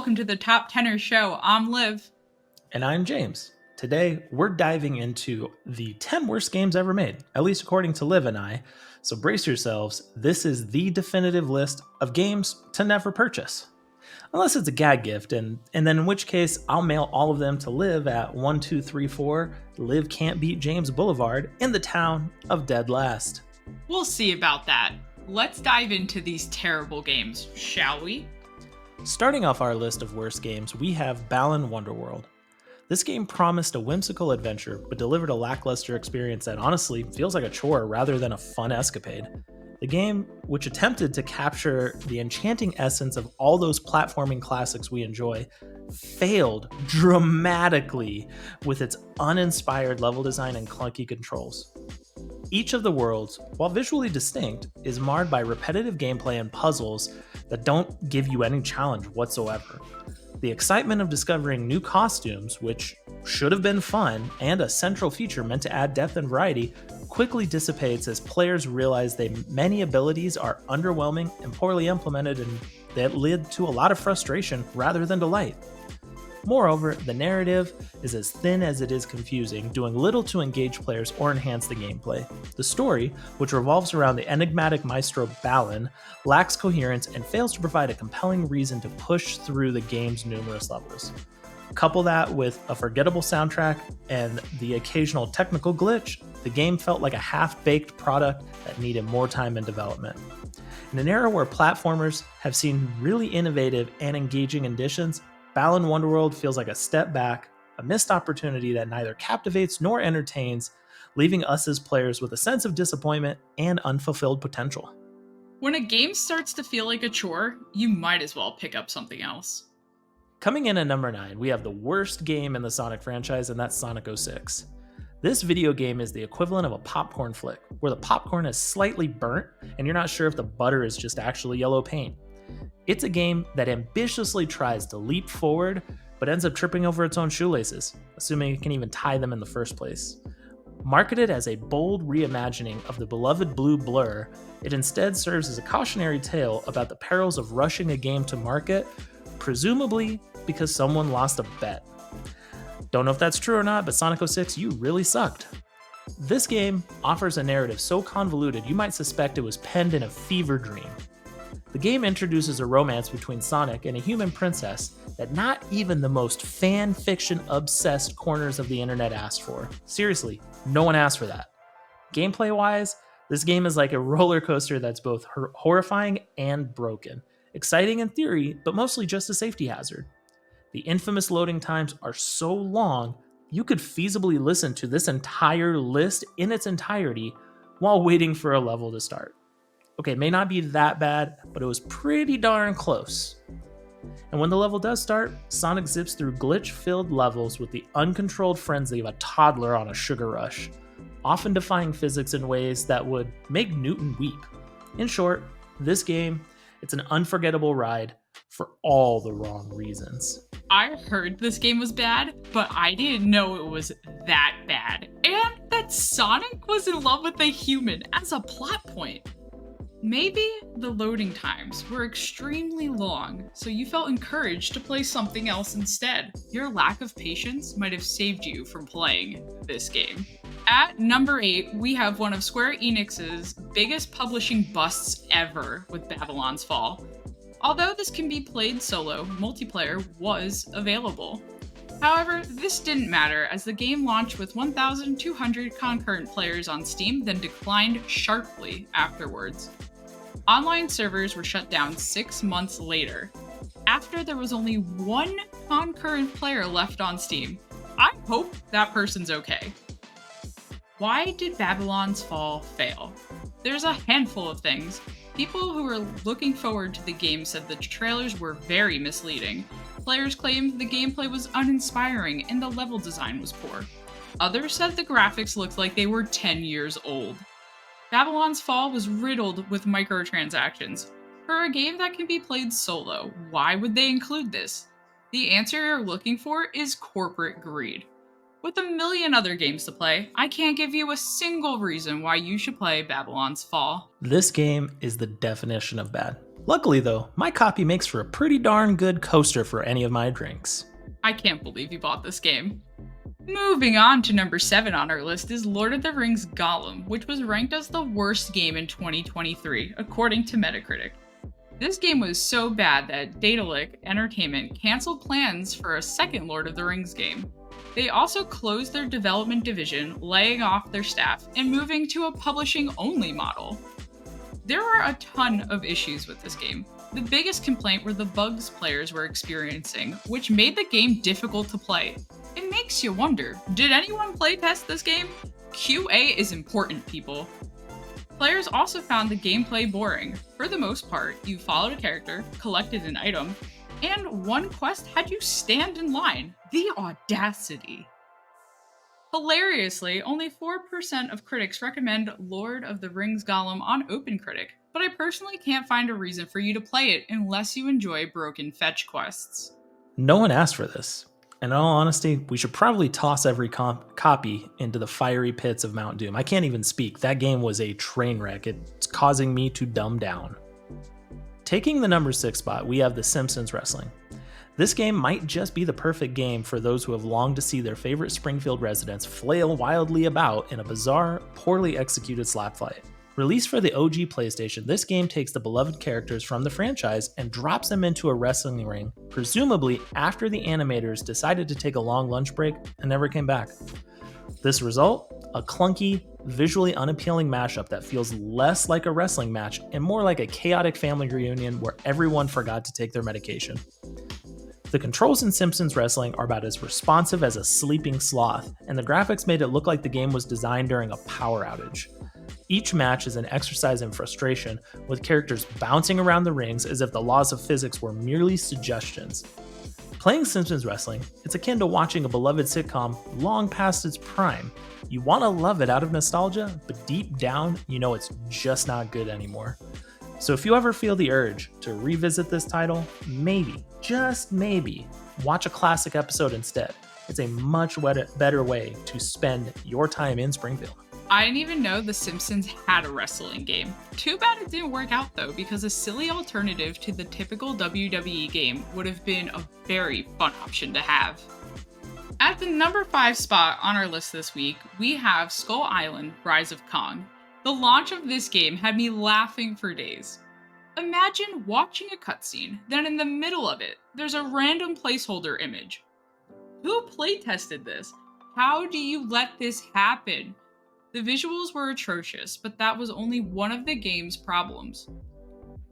welcome to the Top Tenor Show. I'm Liv. And I'm James. Today, we're diving into the 10 worst games ever made, at least according to Liv and I. So brace yourselves, this is the definitive list of games to never purchase. Unless it's a gag gift, and then in which case, I'll mail all of them to Liv at 1234 Liv Can't Beat James Boulevard in the town of Dead Last. We'll see about that. Let's dive into these terrible games, shall we? Starting off our list of worst games, we have Balan Wonderworld. This game promised a whimsical adventure, but delivered a lackluster experience that honestly feels like a chore rather than a fun escapade. The game, which attempted to capture the enchanting essence of all those platforming classics we enjoy, failed dramatically with its uninspired level design and clunky controls. Each of the worlds, while visually distinct, is marred by repetitive gameplay and puzzles that don't give you any challenge whatsoever. The excitement of discovering new costumes, which should have been fun, and a central feature meant to add depth and variety, quickly dissipates as players realize many abilities are underwhelming and poorly implemented, and that led to a lot of frustration rather than delight. Moreover, the narrative is as thin as it is confusing, doing little to engage players or enhance the gameplay. The story, which revolves around the enigmatic maestro Balan, lacks coherence and fails to provide a compelling reason to push through the game's numerous levels. Couple that with a forgettable soundtrack and the occasional technical glitch, the game felt like a half-baked product that needed more time and development. In an era where platformers have seen really innovative and engaging additions, Balan Wonderworld feels like a step back, a missed opportunity that neither captivates nor entertains, leaving us as players with a sense of disappointment and unfulfilled potential. When a game starts to feel like a chore, you might as well pick up something else. Coming in at number 9, we have the worst game in the Sonic franchise, and that's Sonic 06. This video game is the equivalent of a popcorn flick, where the popcorn is slightly burnt and you're not sure if the butter is just actually yellow paint. It's a game that ambitiously tries to leap forward, but ends up tripping over its own shoelaces, assuming it can even tie them in the first place. Marketed as a bold reimagining of the beloved Blue Blur, it instead serves as a cautionary tale about the perils of rushing a game to market, presumably because someone lost a bet. Don't know if that's true or not, but Sonic 06, you really sucked. This game offers a narrative so convoluted you might suspect it was penned in a fever dream. The game introduces a romance between Sonic and a human princess that not even the most fan fiction obsessed corners of the internet asked for. Seriously, no one asked for that. Gameplay wise, this game is like a roller coaster that's both horrifying and broken. Exciting in theory, but mostly just a safety hazard. The infamous loading times are so long, you could feasibly listen to this entire list in its entirety while waiting for a level to start. Okay, it may not be that bad, but it was pretty darn close. And when the level does start, Sonic zips through glitch-filled levels with the uncontrolled frenzy of a toddler on a sugar rush, often defying physics in ways that would make Newton weep. In short, this game, it's an unforgettable ride for all the wrong reasons. I heard this game was bad, but I didn't know it was that bad. And that Sonic was in love with a human as a plot point. Maybe the loading times were extremely long, so you felt encouraged to play something else instead. Your lack of patience might have saved you from playing this game. At number 8, we have one of Square Enix's biggest publishing busts ever with Babylon's Fall. Although this can be played solo, multiplayer was available. However, this didn't matter as the game launched with 1,200 concurrent players on Steam, then declined sharply afterwards. Online servers were shut down 6 months later, after there was only one concurrent player left on Steam. I hope that person's okay. Why did Babylon's Fall fail? There's a handful of things. People who were looking forward to the game said the trailers were very misleading. Players claimed the gameplay was uninspiring and the level design was poor. Others said the graphics looked like they were 10 years old. Babylon's Fall was riddled with microtransactions. For a game that can be played solo, why would they include this? The answer you're looking for is corporate greed. With a million other games to play, I can't give you a single reason why you should play Babylon's Fall. This game is the definition of bad. Luckily though, my copy makes for a pretty darn good coaster for any of my drinks. I can't believe you bought this game. Moving on to number 7 on our list is Lord of the Rings Gollum, which was ranked as the worst game in 2023, according to Metacritic. This game was so bad that Daedalic Entertainment canceled plans for a second Lord of the Rings game. They also closed their development division, laying off their staff and moving to a publishing-only model. There were a ton of issues with this game. The biggest complaint were the bugs players were experiencing, which made the game difficult to play. It makes you wonder, did anyone playtest this game? QA is important, people. Players also found the gameplay boring. For the most part, you followed a character, collected an item, and one quest had you stand in line. The audacity. Hilariously, only 4% of critics recommend Lord of the Rings Gollum on OpenCritic, but I personally can't find a reason for you to play it unless you enjoy broken fetch quests. No one asked for this. And in all honesty, we should probably toss every copy into the fiery pits of Mount Doom. I can't even speak. That game was a train wreck. It's causing me to dumb down. Taking the number 6 spot, we have the Simpsons Wrestling. This game might just be the perfect game for those who have longed to see their favorite Springfield residents flail wildly about in a bizarre, poorly executed slap fight. Released for the OG PlayStation, this game takes the beloved characters from the franchise and drops them into a wrestling ring, presumably after the animators decided to take a long lunch break and never came back. This result? A clunky, visually unappealing mashup that feels less like a wrestling match and more like a chaotic family reunion where everyone forgot to take their medication. The controls in Simpsons Wrestling are about as responsive as a sleeping sloth, and the graphics made it look like the game was designed during a power outage. Each match is an exercise in frustration, with characters bouncing around the rings as if the laws of physics were merely suggestions. Playing Simpsons Wrestling, it's akin to watching a beloved sitcom long past its prime. You want to love it out of nostalgia, but deep down, you know it's just not good anymore. So if you ever feel the urge to revisit this title, maybe, just maybe, watch a classic episode instead. It's a much better way to spend your time in Springfield. I didn't even know The Simpsons had a wrestling game. Too bad it didn't work out though, because a silly alternative to the typical WWE game would have been a very fun option to have. At the number 5 spot on our list this week, we have Skull Island: Rise of Kong. The launch of this game had me laughing for days. Imagine watching a cutscene, then in the middle of it, there's a random placeholder image. Who playtested this? How do you let this happen? The visuals were atrocious, but that was only one of the game's problems.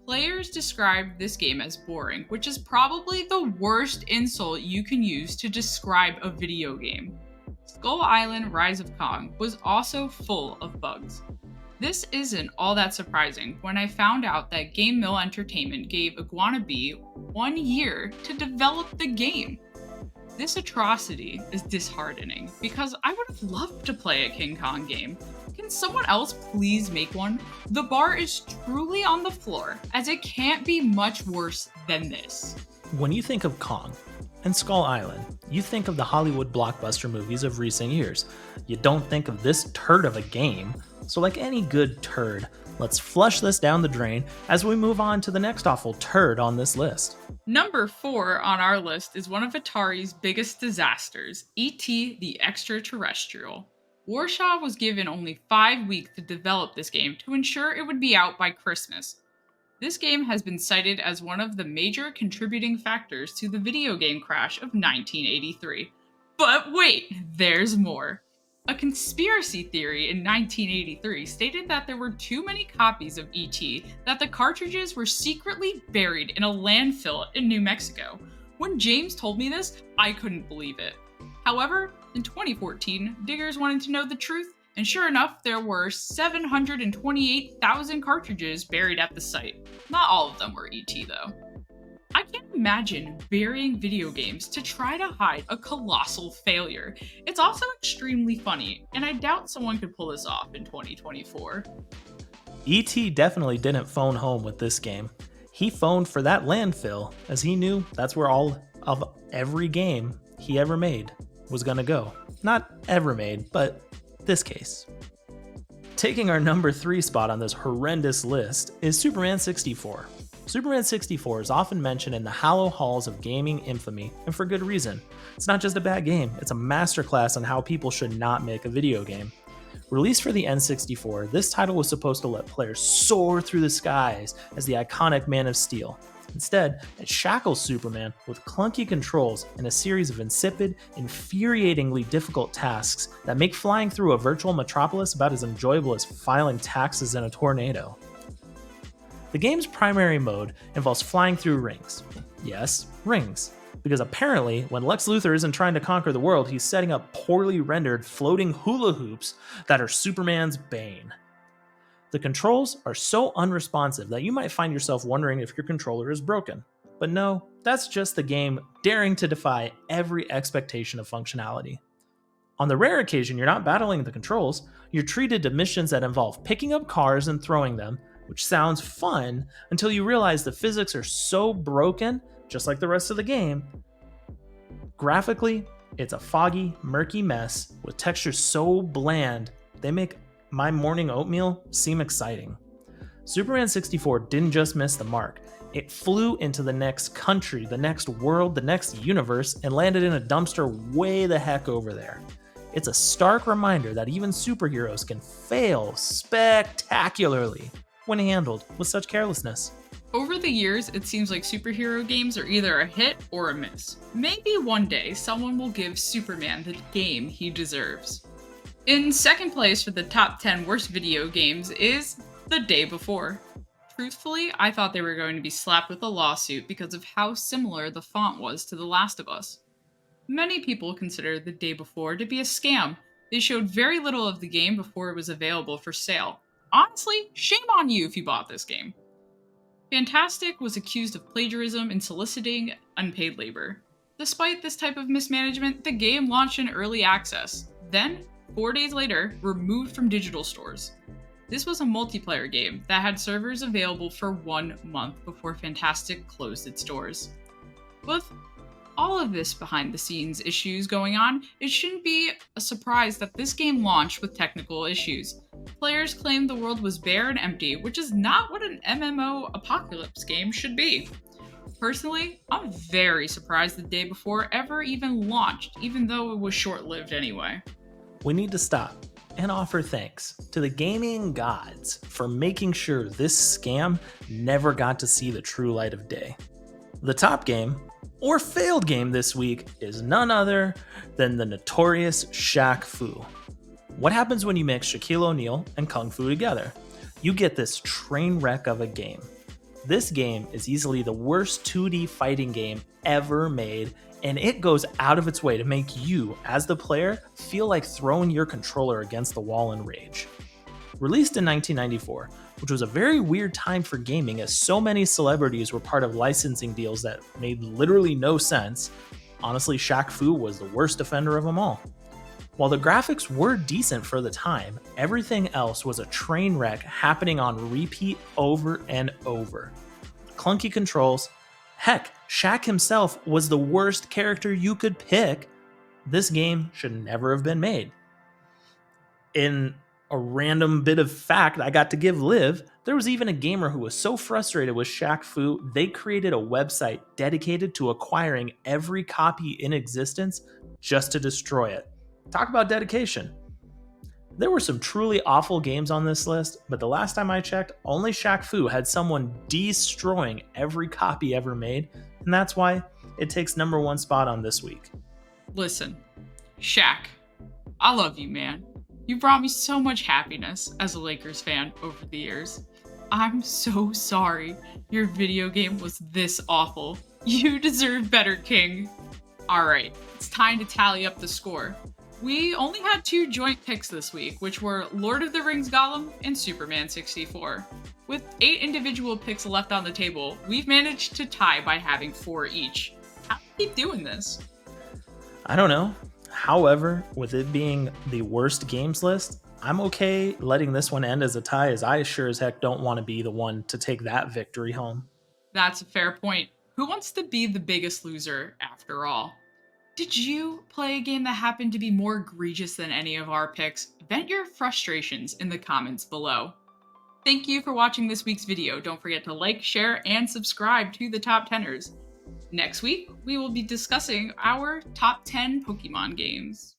Players described this game as boring, which is probably the worst insult you can use to describe a video game. Skull Island: Rise of Kong was also full of bugs. This isn't all that surprising when I found out that Game Mill Entertainment gave Iguana Bee 1 year to develop the game. This atrocity is disheartening because I would have loved to play a King Kong game. Can someone else please make one? The bar is truly on the floor, as it can't be much worse than this. When you think of Kong and Skull Island, you think of the Hollywood blockbuster movies of recent years. You don't think of this turd of a game. So like any good turd, let's flush this down the drain as we move on to the next awful turd on this list. Number 4 on our list is one of Atari's biggest disasters, E.T. the Extraterrestrial. Warshaw was given only 5 weeks to develop this game to ensure it would be out by Christmas. This game has been cited as one of the major contributing factors to the video game crash of 1983. But wait, there's more. A conspiracy theory in 1983 stated that there were too many copies of E.T., that the cartridges were secretly buried in a landfill in New Mexico. When James told me this, I couldn't believe it. However, in 2014, diggers wanted to know the truth, and sure enough, there were 728,000 cartridges buried at the site. Not all of them were E.T. though. I can't imagine burying video games to try to hide a colossal failure. It's also extremely funny, and I doubt someone could pull this off in 2024. E.T. definitely didn't phone home with this game. He phoned for that landfill, as he knew that's where all of every game he ever made was gonna go. Not ever made, but this case. Taking our number 3 spot on this horrendous list is Superman 64. Superman 64 is often mentioned in the hollow halls of gaming infamy, and for good reason. It's not just a bad game, it's a masterclass on how people should not make a video game. Released for the N64, this title was supposed to let players soar through the skies as the iconic Man of Steel. Instead, it shackles Superman with clunky controls and a series of insipid, infuriatingly difficult tasks that make flying through a virtual metropolis about as enjoyable as filing taxes in a tornado. The game's primary mode involves flying through rings. Yes, rings. Because apparently, when Lex Luthor isn't trying to conquer the world, he's setting up poorly rendered floating hula hoops that are Superman's bane. The controls are so unresponsive that you might find yourself wondering if your controller is broken. But no, that's just the game daring to defy every expectation of functionality. On the rare occasion you're not battling the controls, you're treated to missions that involve picking up cars and throwing them, which sounds fun until you realize the physics are so broken, just like the rest of the game. Graphically, it's a foggy, murky mess with textures so bland they make my morning oatmeal seem exciting. Superman 64 didn't just miss the mark. It flew into the next country, the next world, the next universe, and landed in a dumpster way the heck over there. It's a stark reminder that even superheroes can fail spectacularly when handled with such carelessness. Over the years, it seems like superhero games are either a hit or a miss. Maybe one day someone will give Superman the game he deserves. In second place for the top 10 worst video games is The Day Before. Truthfully, I thought they were going to be slapped with a lawsuit because of how similar the font was to The Last of Us. Many people consider The Day Before to be a scam. They showed very little of the game before it was available for sale. Honestly, shame on you if you bought this game. Fantastic was accused of plagiarism and soliciting unpaid labor. Despite this type of mismanagement, the game launched in early access. Then, 4 days later, removed from digital stores. This was a multiplayer game that had servers available for 1 month before Fantastic closed its doors. With all of this behind the scenes issues going on, it shouldn't be a surprise that this game launched with technical issues. Players claimed the world was bare and empty, which is not what an MMO apocalypse game should be. Personally, I'm very surprised The Day Before ever even launched, even though it was short-lived anyway. We need to stop and offer thanks to the gaming gods for making sure this scam never got to see the true light of day. The top game, or failed game this week, is none other than the notorious Shaq Fu. What happens when you mix Shaquille O'Neal and Kung Fu together? You get this train wreck of a game. This game is easily the worst 2D fighting game ever made, and it goes out of its way to make you, as the player, feel like throwing your controller against the wall in rage. Released in 1994, which was a very weird time for gaming as so many celebrities were part of licensing deals that made literally no sense, honestly, Shaq Fu was the worst offender of them all. While the graphics were decent for the time, everything else was a train wreck happening on repeat over and over. Clunky controls. Heck, Shaq himself was the worst character you could pick. This game should never have been made. In a random bit of fact I got to give Liv, there was even a gamer who was so frustrated with Shaq Fu, they created a website dedicated to acquiring every copy in existence just to destroy it. Talk about dedication. There were some truly awful games on this list, but the last time I checked, only Shaq Fu had someone destroying every copy ever made, and that's why it takes number 1 spot on this week. Listen, Shaq, I love you, man. You brought me so much happiness as a Lakers fan over the years. I'm so sorry your video game was this awful. You deserve better, King. Alright, it's time to tally up the score. We only had 2 joint picks this week, which were Lord of the Rings Gollum and Superman 64. With 8 individual picks left on the table, we've managed to tie by having 4 each. How do we keep doing this? I don't know. However, with it being the worst games list, I'm okay letting this one end as a tie, as I sure as heck don't want to be the one to take that victory home. That's a fair point. Who wants to be the biggest loser after all? Did you play a game that happened to be more egregious than any of our picks? Vent your frustrations in the comments below. Thank you for watching this week's video. Don't forget to like, share, and subscribe to the Top Teners. Next week, we will be discussing our top 10 Pokemon games.